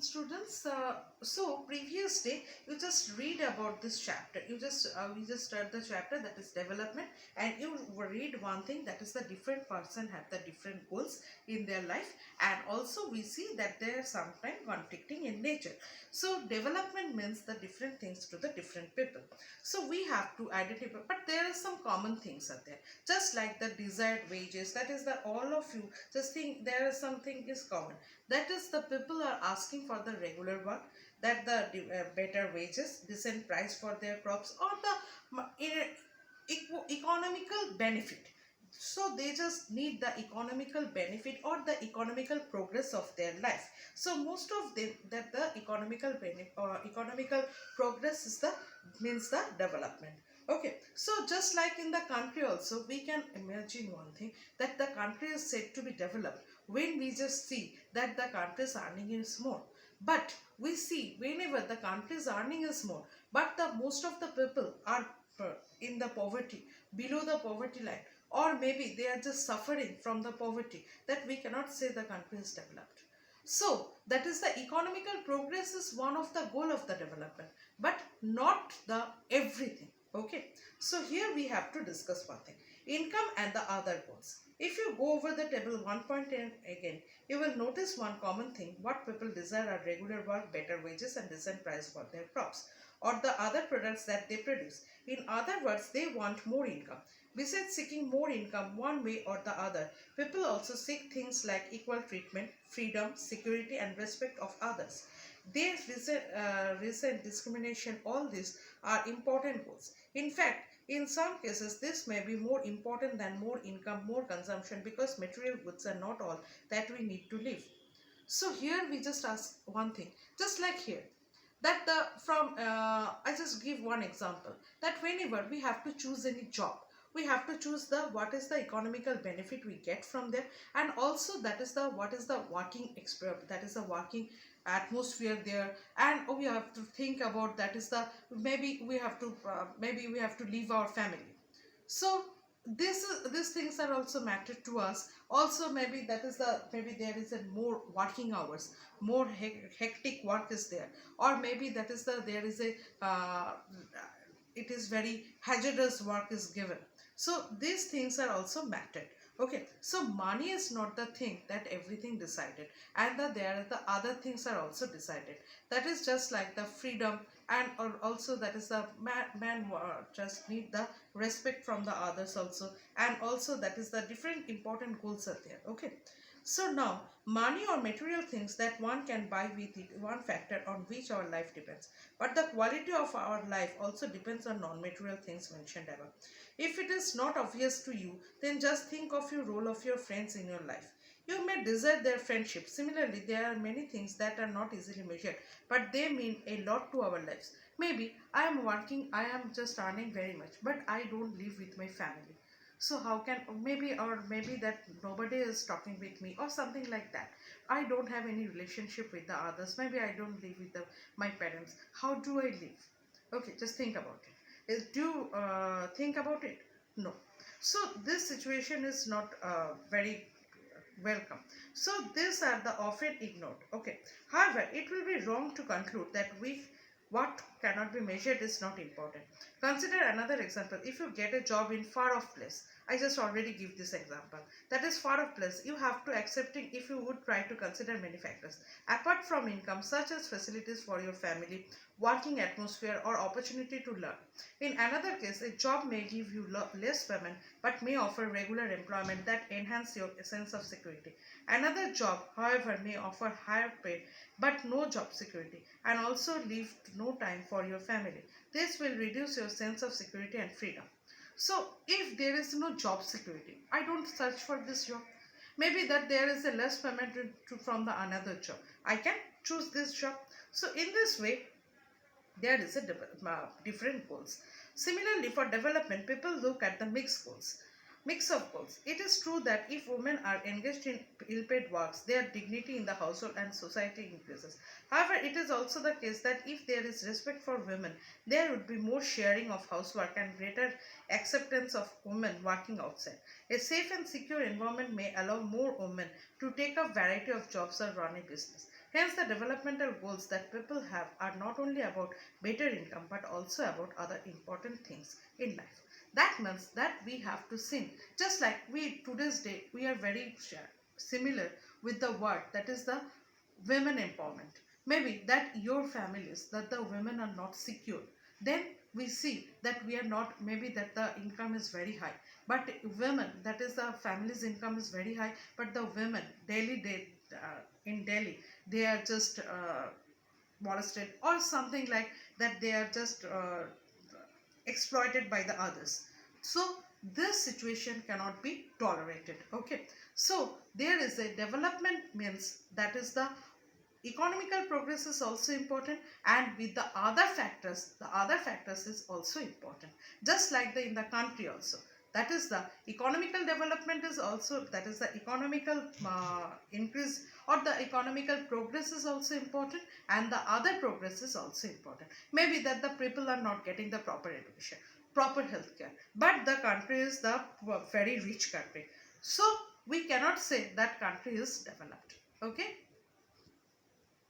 students. So previous day you just read about this chapter. We just start the chapter that is development, and you read one thing, that is the different person have the different goals in their life, and also we see that they are sometimes conflicting in nature. So development means the different things to the different people. So we have to identify, but there are some common things are there. Just like the desired wages, that is the all of you just think there is something is common, that is the people are asking for the regular work, that the better wages, decent price for their crops, or the economical benefit. So they just need the economical benefit or the economical progress of their life. So most of them, that the economical benefit or economical progress is the means the development. Okay, so just like in the country also, we can imagine one thing, that the country is said to be developed when we just see that the country's earning is more. But we see whenever the country's earning is more, but the most of the people are in the poverty, below the poverty line, or maybe they are just suffering from the poverty, that we cannot say the country is developed. So that is the economical progress is one of the goal of the development, but not the everything. Okay, so here we have to discuss one thing, income and the other goals. If you go over the table 1.10 again, you will notice one common thing, what people desire are regular work, better wages and decent price for their crops or the other products that they produce. In other words, they want more income. Besides seeking more income one way or the other, people also seek things like equal treatment, freedom, security and respect of others. They resent discrimination. All these are important goals. In fact, in some cases, this may be more important than more income, more consumption, because material goods are not all that we need to live. So here we just ask one thing, just like here, that the from I just give one example, that whenever we have to choose any job, we have to choose the what is the economical benefit we get from there, and also that is the what is the working that is the working atmosphere there, and we have to think about that is the maybe we have to leave our family. So these things are also matter to us. Also maybe that is the maybe there is a more working hours, more hectic work is there, or maybe that is the there is a it is very hazardous work is given. So these things are also mattered. Okay, so money is not the thing that everything decided, and there are the other things are also decided. That is just like the freedom, and also that is the man just need the respect from the others also, and also that is the different important goals are there. Okay, so now money or material things that one can buy with it, one factor on which our life depends, but the quality of our life also depends on non-material things mentioned above. If it is not obvious to you, then just think of your role of your friends in your life. You may desire their friendship. Similarly, there are many things that are not easily measured, but they mean a lot to our lives. Maybe I am working, I am just earning very much, but I don't live with my family. So how can maybe, or maybe that nobody is talking with me or something like that. I don't have any relationship with the others. Maybe I don't live with my parents. How do I live? Okay, just think about it. Do you think about it? No. So this situation is not very welcome. So these are the often ignored. Okay. However, it will be wrong to conclude that what cannot be measured is not important. Consider another example. If you get a job in far off place, I just already give this example. That is far off place. You have to accepting if you would try to consider many factors. Apart from income, such as facilities for your family, working atmosphere or opportunity to learn. In another case, a job may give you less payment but may offer regular employment that enhance your sense of security. Another job, however, may offer higher pay but no job security, and also leave no time for your family. This will reduce your sense of security and freedom. So, if there is no job security, I don't search for this job. Maybe that there is a less payment from the another job. I can choose this job. So, in this way, there is a different goals. Similarly, for development, people look at the mixed goals. Mix of goals. It is true that if women are engaged in ill-paid works, their dignity in the household and society increases. However, it is also the case that if there is respect for women, there would be more sharing of housework and greater acceptance of women working outside. A safe and secure environment may allow more women to take up variety of jobs or run a business. Hence, the developmental goals that people have are not only about better income but also about other important things in life. That means that we have to sing. Just like we today's day, we are very similar with the word that is the women empowerment. Maybe that your families, that the women are not secure, then we see that we are not, maybe that the income is very high, but women, that is the family's income is very high, but the women daily they in Delhi they are just molested or something like that, they are just exploited by the others. So this situation cannot be tolerated. Okay, so there is a development means that is the economical progress is also important, and with the other factors is also important, just like the in the country also, that is the economical development is also, that is the economical increase or the economical progress is also important, and the other progress is also important. Maybe that the people are not getting the proper education, proper healthcare, but the country is the very rich country, so we cannot say that country is developed. Okay.